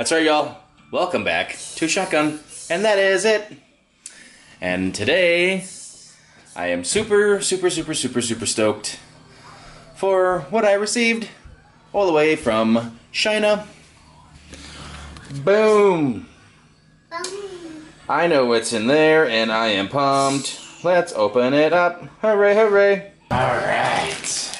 That's right, y'all. Welcome back to Shotgun, and that is it. And today, I am super stoked for what I received all the way from China. Boom! I know what's in there, and I am pumped. Let's open it up. Hooray, hooray! Alright.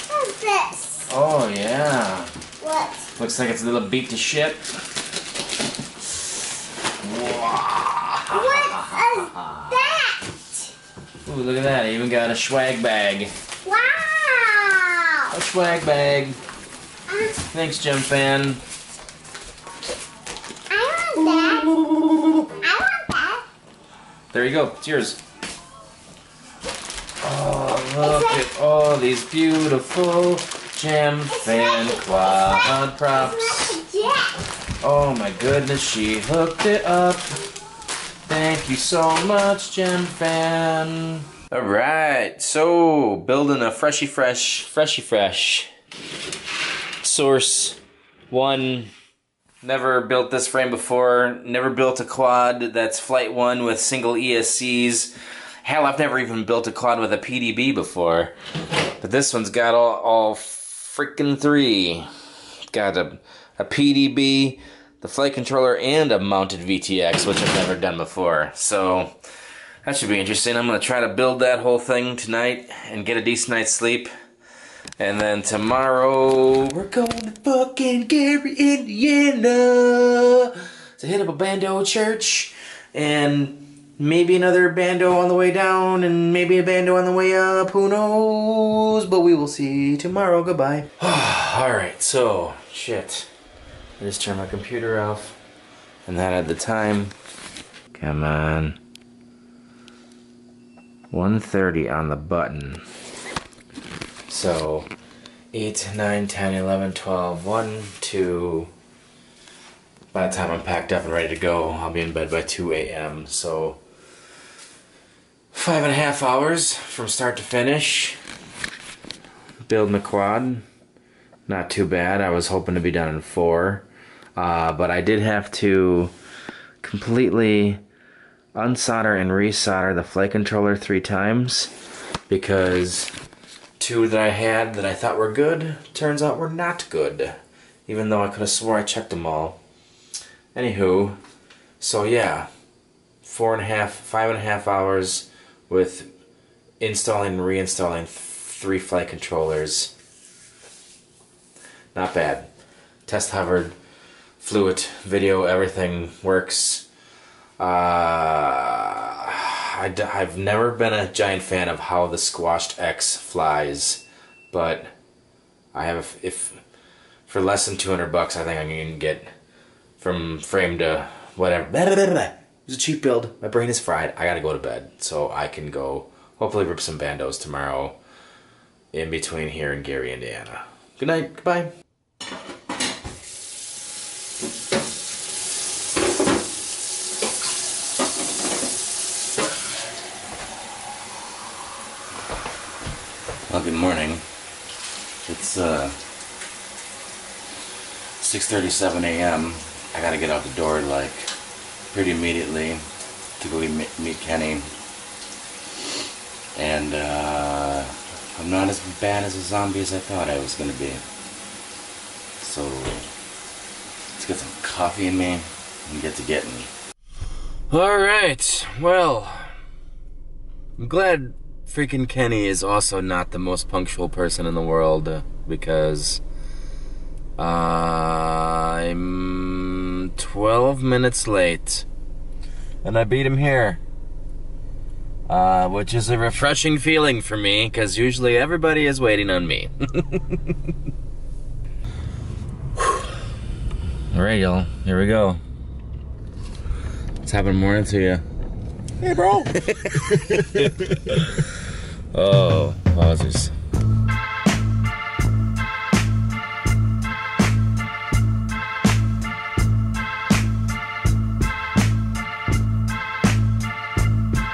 What's this? Oh, yeah. What? Looks like it's a little beat to shit. Wow. What is that? Ooh, look at that. I even got a swag bag. Wow! A swag bag. Thanks, Jim Fan. I want that. There you go. It's yours. Oh, look at all these beautiful Jim Fan quad props. Oh my goodness, she hooked it up. Thank you so much, Jim Fan. Alright, so building a freshy fresh Source 1. Never built this frame before. Never built a quad that's Flight 1 with single ESCs. Hell, I've never even built a quad with a PDB before. But this one's got all freaking 3. Got a PDB, the flight controller, and a mounted VTX, which I've never done before. So that should be interesting. I'm going to try to build that whole thing tonight and get a decent night's sleep. And then tomorrow, we're going to fucking Gary, Indiana to hit up a bando church. And maybe another bando on the way down, and maybe a bando on the way up. Who knows? But we will see tomorrow. Goodbye. Alright, so, shit. I just turned my computer off. And that at the time. Come on. 1:30 on the button. So, 8, 9, 10, 11, 12, 1, 2. By the time I'm packed up and ready to go, I'll be in bed by 2 a.m. So, 5.5 hours from start to finish. Building the quad. Not too bad. I was hoping to be done in 4. But I did have to completely unsolder and resolder the flight controller 3 times. Because 2 that I had that I thought were good, turns out were not good. Even though I could have swore I checked them all. Anywho, so yeah, 5.5 hours with installing and reinstalling 3 flight controllers. Not bad. Test hovered, flew it, video, everything works. I've never been a giant fan of how the Squashed X flies, but I have, if for less than $200, I think I can get from frame to whatever. It was a cheap build. My brain is fried. I gotta go to bed, so I can go hopefully rip some bandos tomorrow in between here and Gary, Indiana. Good night. Goodbye. Well, good morning. It's 6:37 a.m. I gotta get out the door like pretty immediately to go meet Kenny. And I'm not as bad as a zombie as I thought I was gonna be. So let's get some coffee in me and get to getting. Alright, well, I'm glad freaking Kenny is also not the most punctual person in the world, because I'm 12 minutes late and I beat him here, which is a refreshing feeling for me, because usually everybody is waiting on me. Alright, y'all, here we go. What's happening morning to you? Hey, bro. Oh, wowzers.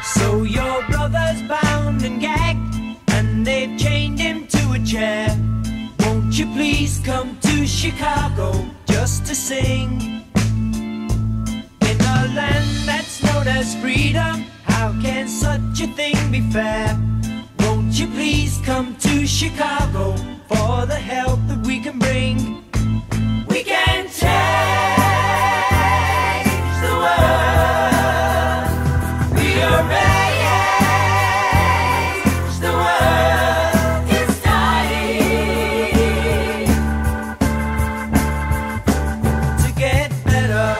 So your brother's bound and gagged, and they've chained him to a chair. Won't you Chicago just to sing. In a land that's known as freedom, how can such a thing be fair? Won't you please come to Chicago for the help that we can bring? We can change the world. We are raised. The world is dying to get better.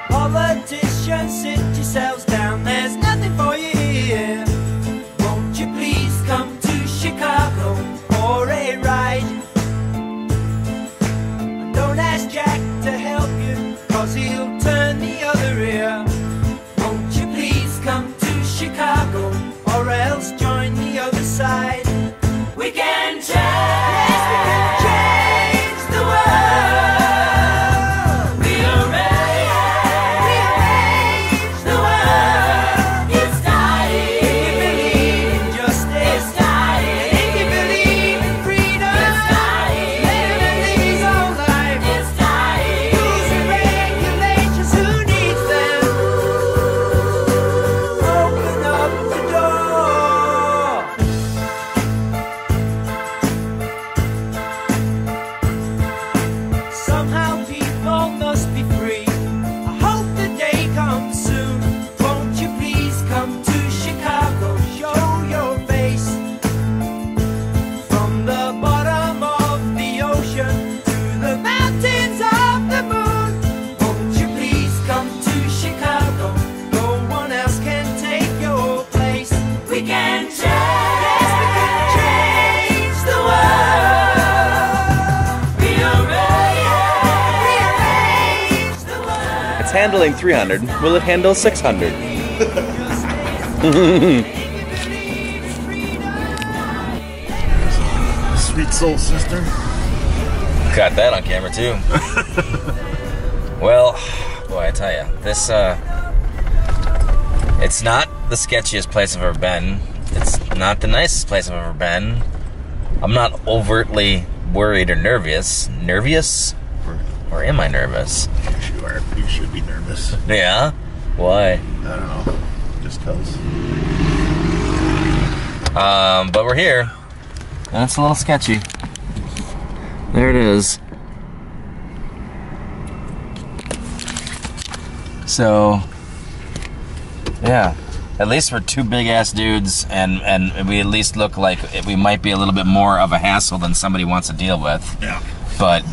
Politicians, sit yourselves down. There's nothing for you here. Won't you please come to Chicago for a ride? Don't ask Jack to help you, 'cause he'll turn the other ear. Won't you please come to Chicago, or else join the other side? We can change, yes, we can change the world. We are raised, the world is dying. If you believe in justice, it's dying. If you believe in freedom, it's dying. Liberty's all life, it's dying. Rules and regulations, who needs them? Open up the door. Somehow people must be free. I hope the day comes soon. Won't you please come to Chicago, show your face? From the bottom of the ocean to the mountains of the moon. Won't you please come to Chicago? No one else can take your place. We can change, yes, we can change the world. We are raised, the world. It's handling 300. Will it handle 600? Sweet soul sister. Got that on camera too. Well, boy, I tell you, this it's not the sketchiest place I've ever been. It's not the nicest place I've ever been. I'm not overtly worried or nervous. Nervous? Or am I nervous? Yes, you are. You should be nervous. Yeah? Why? I don't know. Just cause. But we're here. And it's a little sketchy. There it is. So, yeah. At least we're two big ass dudes, and we at least look like we might be a little bit more of a hassle than somebody wants to deal with. Yeah. But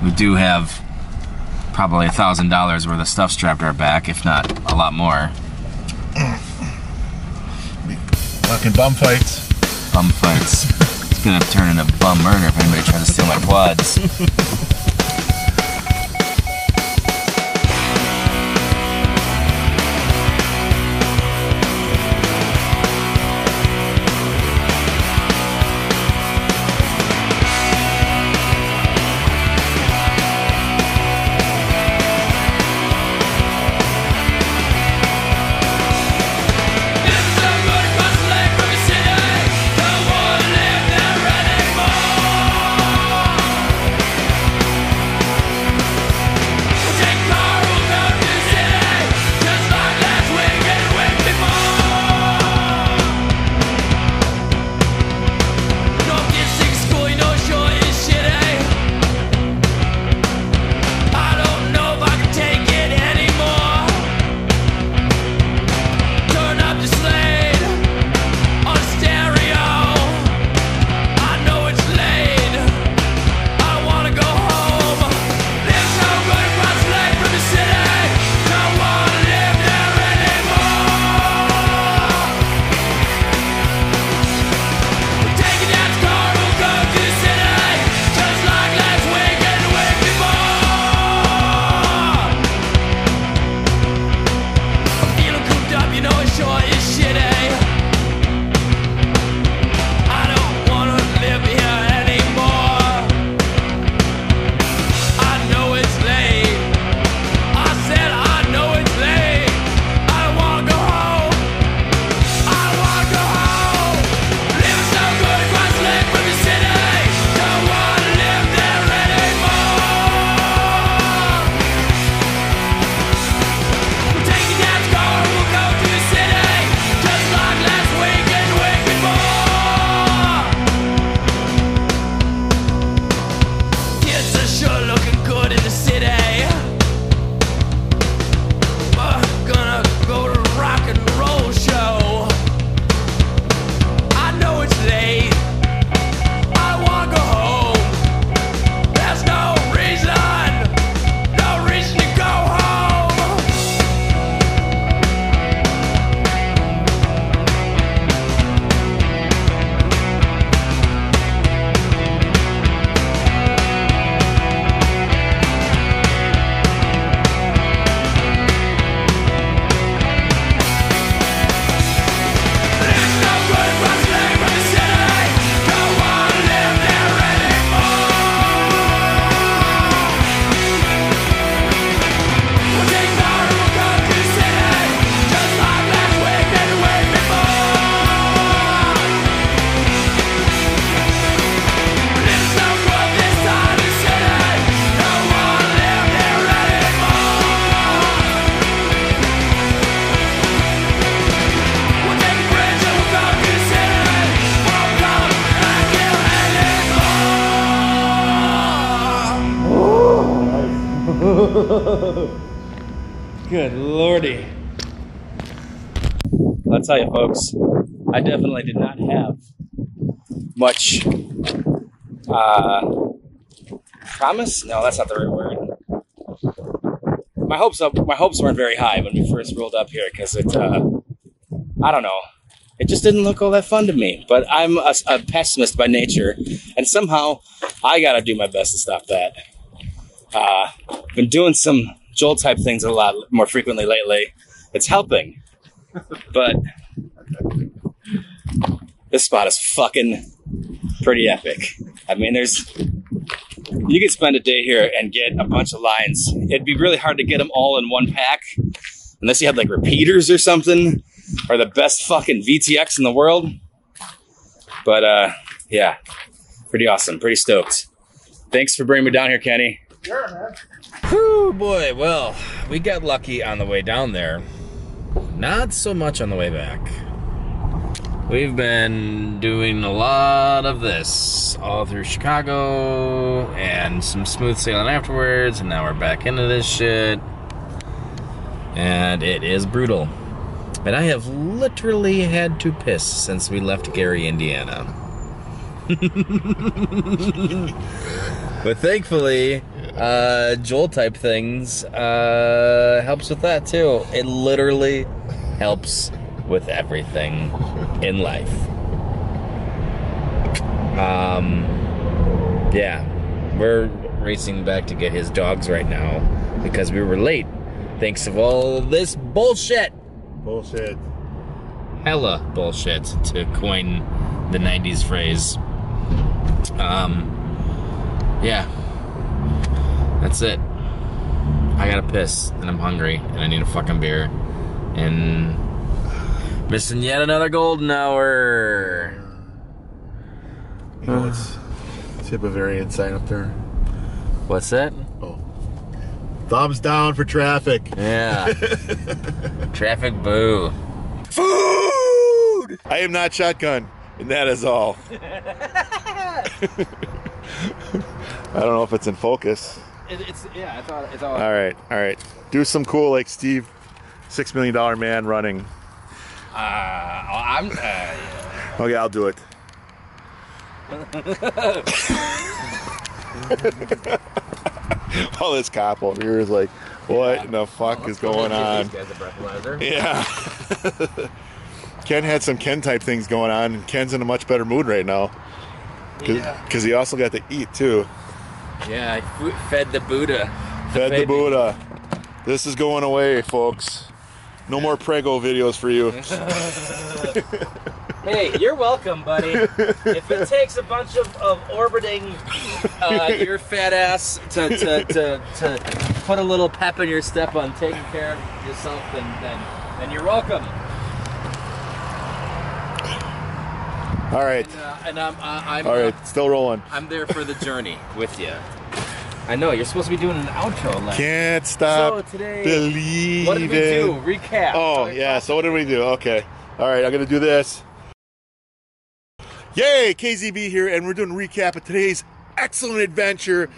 we do have probably $1,000 worth of stuff strapped to our back, if not a lot more. Fucking bum fights. Bum fights. It's gonna turn into bum murder if anybody tries to steal my quads. Good lordy. I'll tell you, folks, I definitely did not have much promise? No, that's not the right word. My hopes weren't very high when we first rolled up here because it, I don't know. It just didn't look all that fun to me. But I'm a pessimist by nature, and somehow I gotta do my best to stop that. Been doing some Joel type things a lot more frequently lately. It's helping, but this spot is fucking pretty epic. I mean, you could spend a day here and get a bunch of lines. It'd be really hard to get them all in one pack, unless you had like repeaters or something, or the best fucking VTX in the world. But yeah, pretty awesome, pretty stoked. Thanks for bringing me down here, Kenny. Sure, man. Whew, boy, well, we got lucky on the way down there. Not so much on the way back. We've been doing a lot of this all through Chicago and some smooth sailing afterwards, and now we're back into this shit. And it is brutal. And I have literally had to piss since we left Gary, Indiana. But thankfully, Joel type things helps with that too. It literally helps with everything in life. Yeah, we're racing back to get his dogs right now because we were late thanks to all this bullshit. Bullshit. Hella bullshit, to coin the 90s phrase. Yeah, that's it. I gotta piss and I'm hungry and I need a fucking beer and missing yet another golden hour. You know, let's hit Bavarian sign up there. What's that? Oh. Thumbs down for traffic. Yeah. Traffic boo. Food! I am not shotgun, and that is all. I don't know if it's in focus. Yeah, I thought it's all. All right. Do some cool, like Steve, $6 Million Man running. Okay, I'll do it. All this cop over here is like, what in the fuck is going on? These guys a breathalyzer. Yeah. Ken had some Ken type things going on, and Ken's in a much better mood right now. Because he also got to eat too. Yeah, I fed the Buddha. Fed the Buddha. This is going away, folks. No more Prego videos for you. Hey, you're welcome, buddy. If it takes a bunch of orbiting your fat ass to put a little pep in your step on taking care of yourself, then you're welcome. All right. And I'm all right, still rolling. I'm there for the journey with you. I know, you're supposed to be doing an outro. Like. Can't stop So today, believing. what did we do? Recap. Oh, yeah, so what did we do? Okay. All right, I'm going to do this. Yay, KZB here, and we're doing a recap of today's excellent adventure.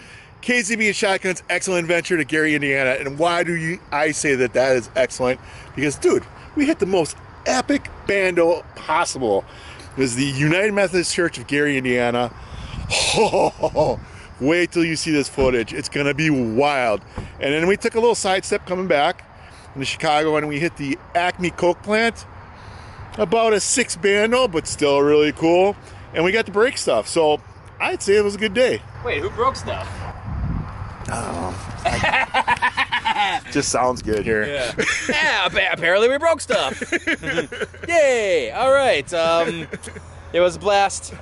Kzb and ShotGun's excellent adventure to Gary, Indiana. And why do I say that is excellent? Because, dude, we hit the most epic bando possible. It was the United Methodist Church of Gary, Indiana. Oh, wait till you see this footage. It's going to be wild. And then we took a little sidestep coming back into Chicago, and we hit the Acme Coke plant. About a 6 bando, but still really cool. And we got to break stuff. So I'd say it was a good day. Wait, who broke stuff? Just sounds good here. Yeah, yeah, apparently we broke stuff. Yay! All right. It was a blast.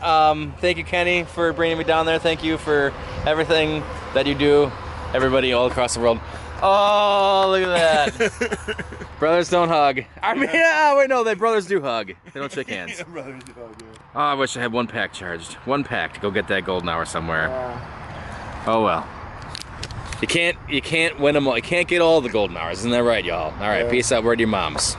Thank you, Kenny, for bringing me down there. Thank you for everything that you do. Everybody all across the world. Oh, look at that. Brothers don't hug. I mean, yeah, wait, no, brothers do hug. They don't shake hands. Yeah, brothers do hug, yeah. Oh, I wish I had one pack charged. One pack to go get that golden hour somewhere. Oh well. You can't win them all. You can't get all the golden hours, isn't that right, y'all? All right, peace out. Word to your moms.